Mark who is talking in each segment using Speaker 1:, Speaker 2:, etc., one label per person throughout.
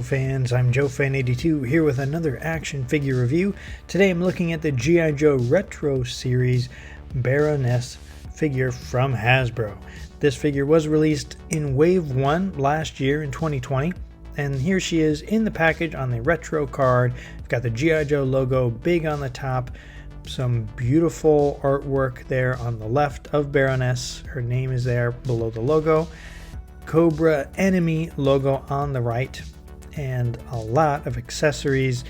Speaker 1: fans, I'm JoeFan82 here with another action figure review. Today I'm looking at the G.I. Joe Retro Series Baroness figure from Hasbro. This figure was released in Wave 1 last year in 2020, and here she is in the package on the retro card. We've got the G.I. Joe logo big on the top, some beautiful artwork there on the left of Baroness. Her name is there below the logo. Cobra enemy logo on the right, and a lot of accessories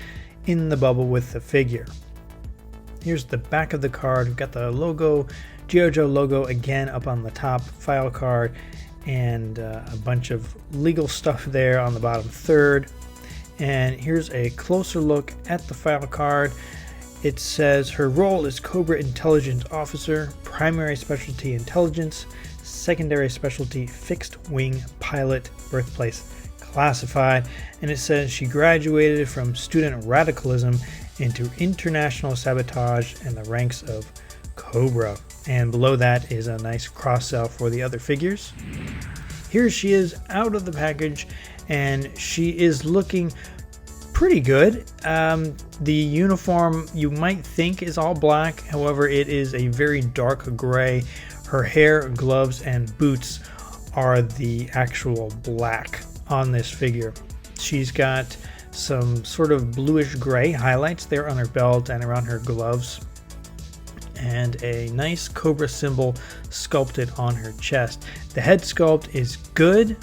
Speaker 1: in the bubble with the figure. Here's the back of the card. We've got the logo, G.I. Joe logo again up on the top, file card, and a bunch of legal stuff there on the bottom third. And here's a closer look at the file card. It says her role is Cobra Intelligence Officer, primary specialty intelligence, secondary specialty fixed wing pilot, birthplace classified, and it says she graduated from student radicalism into international sabotage and the ranks of Cobra. And below that is a nice cross-sell for the other figures. Here she is out of the package, and she is looking pretty good. The uniform you might think is all black, however it is a very dark gray. Her hair, gloves, and boots are the actual black on this figure. She's got some sort of bluish gray highlights there on her belt and around her gloves, and a nice Cobra symbol sculpted on her chest. The head sculpt is good.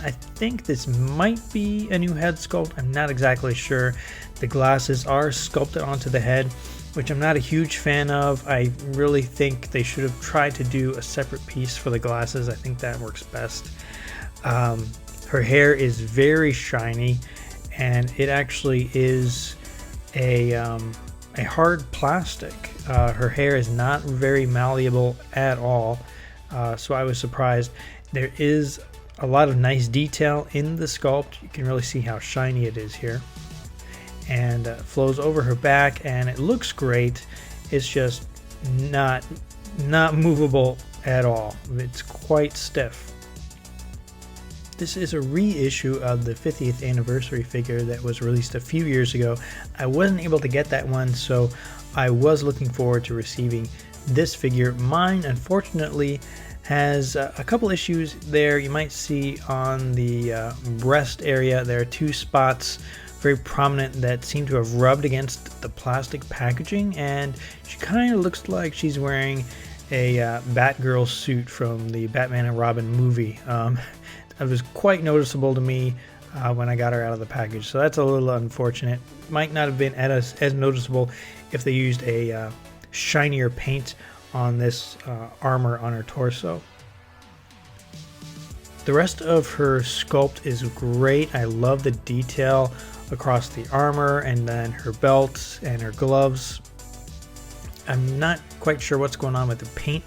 Speaker 1: I think this might be a new head sculpt. I'm not exactly sure. The glasses are sculpted onto the head, which I'm not a huge fan of. I really think they should have tried to do a separate piece for the glasses. I think that works best. Her hair is very shiny, and it actually is a hard plastic. Her hair is not very malleable at all, so I was surprised. There is a lot of nice detail in the sculpt. You can really see how shiny it is here, and flows over her back, and it looks great. It's just not movable at all. It's quite stiff. This is a reissue of the 50th anniversary figure that was released a few years ago. I wasn't able to get that one, so I was looking forward to receiving this figure. Mine, unfortunately, has a couple issues there. You might see on the breast area there are two spots very prominent that seem to have rubbed against the plastic packaging, and she kind of looks like she's wearing a Batgirl suit from the Batman and Robin movie. It was quite noticeable to me when I got her out of the package, so that's a little unfortunate. Might not have been as noticeable if they used a shinier paint on this armor on her torso. The rest of her sculpt is great. I love the detail across the armor and then her belt and her gloves. I'm not quite sure what's going on with the paint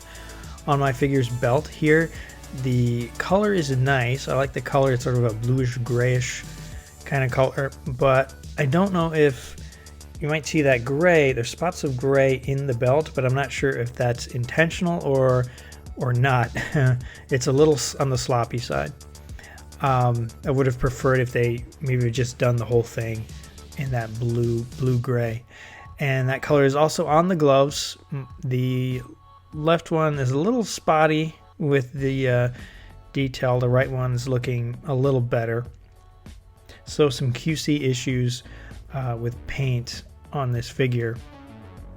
Speaker 1: on my figure's belt here. The color is nice. I like the color. It's sort of a bluish grayish kind of color, but I don't know if you might see that gray. There's spots of gray in the belt, but I'm not sure if that's intentional or not. It's a little on the sloppy side. I would have preferred if they maybe just done the whole thing in that blue-gray. And that color is also on the gloves. The left one is a little spotty with the detail. The right one's looking a little better. So some QC issues with paint on this figure.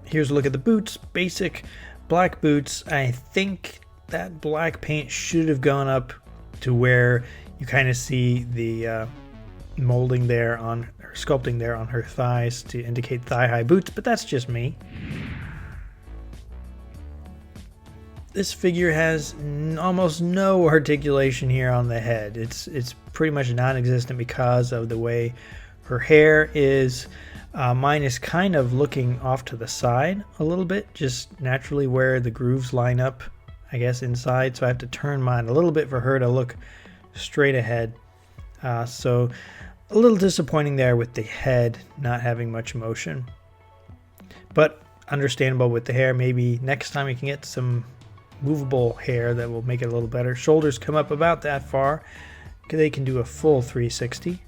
Speaker 1: Here's a look at the boots. Basic black boots. I think that black paint should have gone up to where you kind of see the molding there on her, sculpting there on her thighs to indicate thigh-high boots, but that's just me. This figure has almost no articulation here on the head. It's pretty much non-existent because of the way her hair is. Mine is kind of looking off to the side a little bit, just naturally where the grooves line up, I guess, inside. So I have to turn mine a little bit for her to look straight ahead. So a little disappointing there with the head not having much motion. But understandable with the hair. Maybe next time we can get some movable hair that will make it a little better. Shoulders come up about that far. They can do a full 360.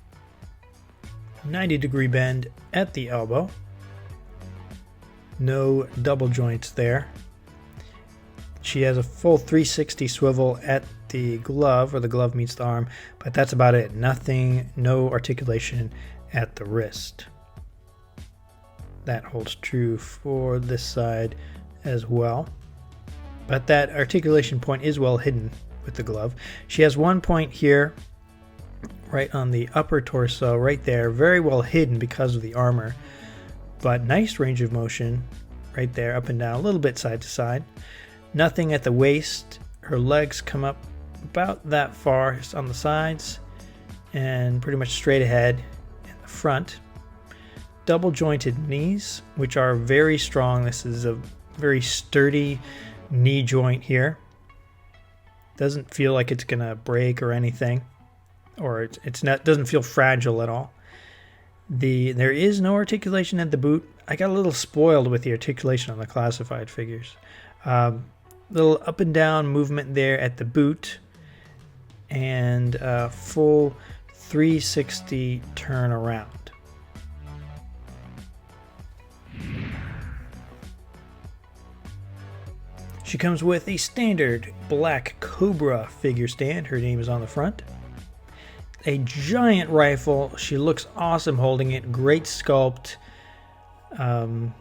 Speaker 1: 90-degree bend at the elbow. No double joints there. She has a full 360 swivel at the glove, where the glove meets the arm, but that's about it. Nothing, no articulation at the wrist. That holds true for this side as well. But that articulation point is well hidden with the glove. She has one point here, right on the upper torso, right there, very well hidden because of the armor. But nice range of motion right there, up and down, a little bit side to side. Nothing at the waist. Her legs come up about that far just on the sides and pretty much straight ahead in the front. Double jointed knees, which are very strong. This is a very sturdy knee joint here. Doesn't feel like it's gonna break or anything, or it's not, doesn't feel fragile at all. There is no articulation at the boot. I got a little spoiled with the articulation on the classified figures. Little up and down movement there at the boot, and full 360 turn around. She comes with a standard black Cobra figure stand. Her name is on the front. A giant rifle. She looks awesome holding it. Great sculpt.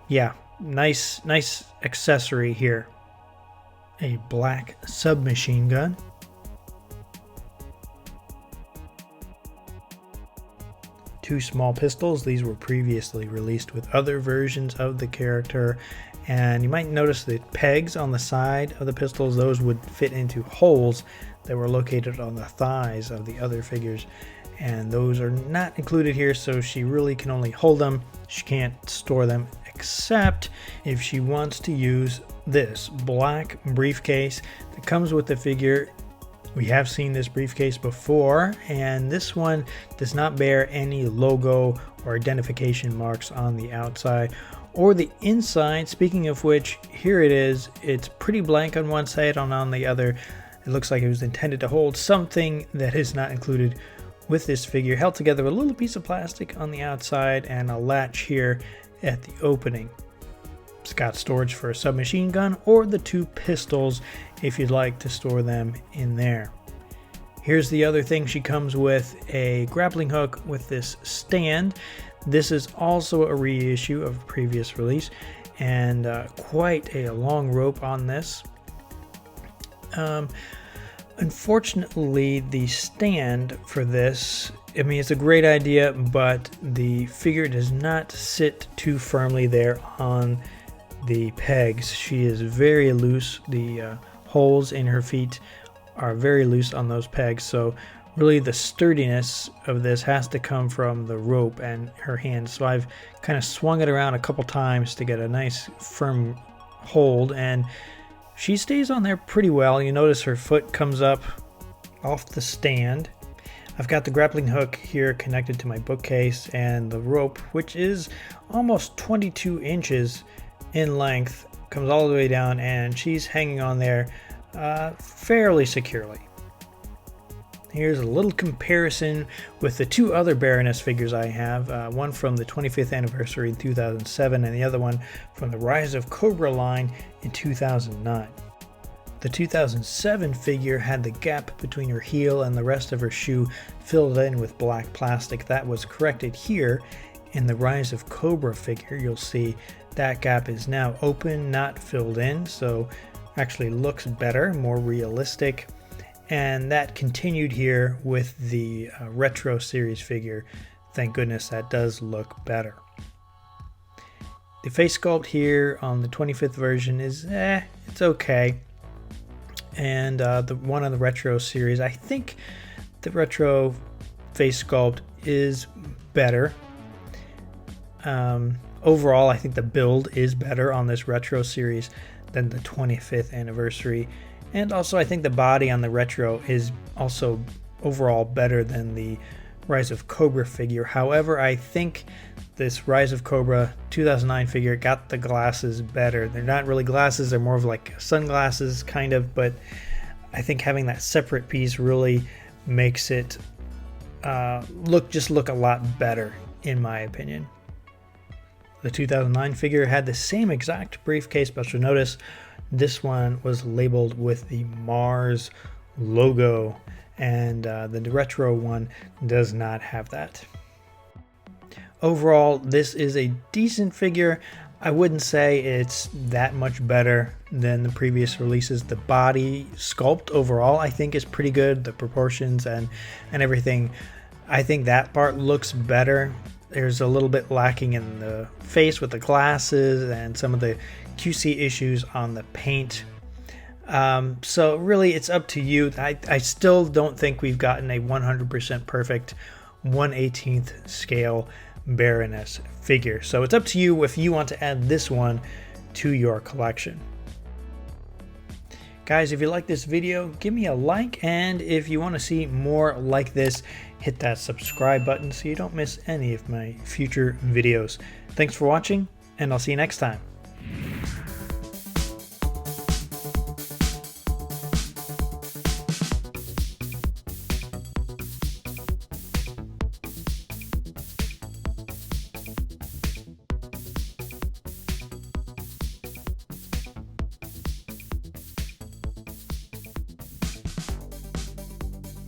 Speaker 1: Yeah, nice accessory here. A black submachine gun. Two small pistols. These were previously released with other versions of the character. And you might notice the pegs on the side of the pistols. Those would fit into holes that were located on the thighs of the other figures. And those are not included here, so she really can only hold them. She can't store them except if she wants to use this black briefcase that comes with the figure. We have seen this briefcase before, and this one does not bear any logo or identification marks on the outside or the inside. Speaking of which, here it is. It's pretty blank on one side, and on the other it looks like it was intended to hold something that is not included with this figure, held together with a little piece of plastic on the outside and a latch here at the opening. It's got storage for a submachine gun or the two pistols if you'd like to store them in there. Here's the other thing. She comes with a grappling hook with this stand. This is also a reissue of a previous release, and quite a long rope on this. Unfortunately, the stand for this, I mean, it's a great idea, but the figure does not sit too firmly there on the pegs. She is very loose. The holes in her feet are very loose on those pegs, so really the sturdiness of this has to come from the rope and her hands. So I've kind of swung it around a couple times to get a nice firm hold, and she stays on there pretty well. You notice her foot comes up off the stand. I've got the grappling hook here connected to my bookcase, and the rope, which is almost 22 inches in length, comes all the way down, and she's hanging on there fairly securely. Here's a little comparison with the two other Baroness figures I have, one from the 25th anniversary in 2007 and the other one from the Rise of Cobra line in 2009. The 2007 figure had the gap between her heel and the rest of her shoe filled in with black plastic. That was corrected here in the Rise of Cobra figure. You'll see that gap is now open, not filled in, so actually looks better, more realistic. And that continued here with the Retro Series figure. Thank goodness that does look better. The face sculpt here on the 25th version is it's okay. And the one on the Retro Series, I think the Retro face sculpt is better. Overall, I think the build is better on this Retro Series than the 25th anniversary. And also, I think the body on the Retro is also overall better than the Rise of Cobra figure. However, I think this Rise of Cobra 2009 figure got the glasses better. They're not really glasses, they're more of like sunglasses kind of, but I think having that separate piece really makes it look a lot better in my opinion. The 2009 figure had the same exact briefcase, but you'll notice this one was labeled with the Mars logo, and the retro one does not have that. Overall, this is a decent figure. I wouldn't say it's that much better than the previous releases. The body sculpt overall I think is pretty good. The proportions and everything, I think that part looks better. There's a little bit lacking in the face with the glasses and some of the QC issues on the paint. So really it's up to you. I still don't think we've gotten a 100% perfect 1/18th scale Baroness figure. So it's up to you if you want to add this one to your collection. Guys, if you like this video, give me a like, and if you want to see more like this, hit that subscribe button so you don't miss any of my future videos. Thanks for watching, and I'll see you next time.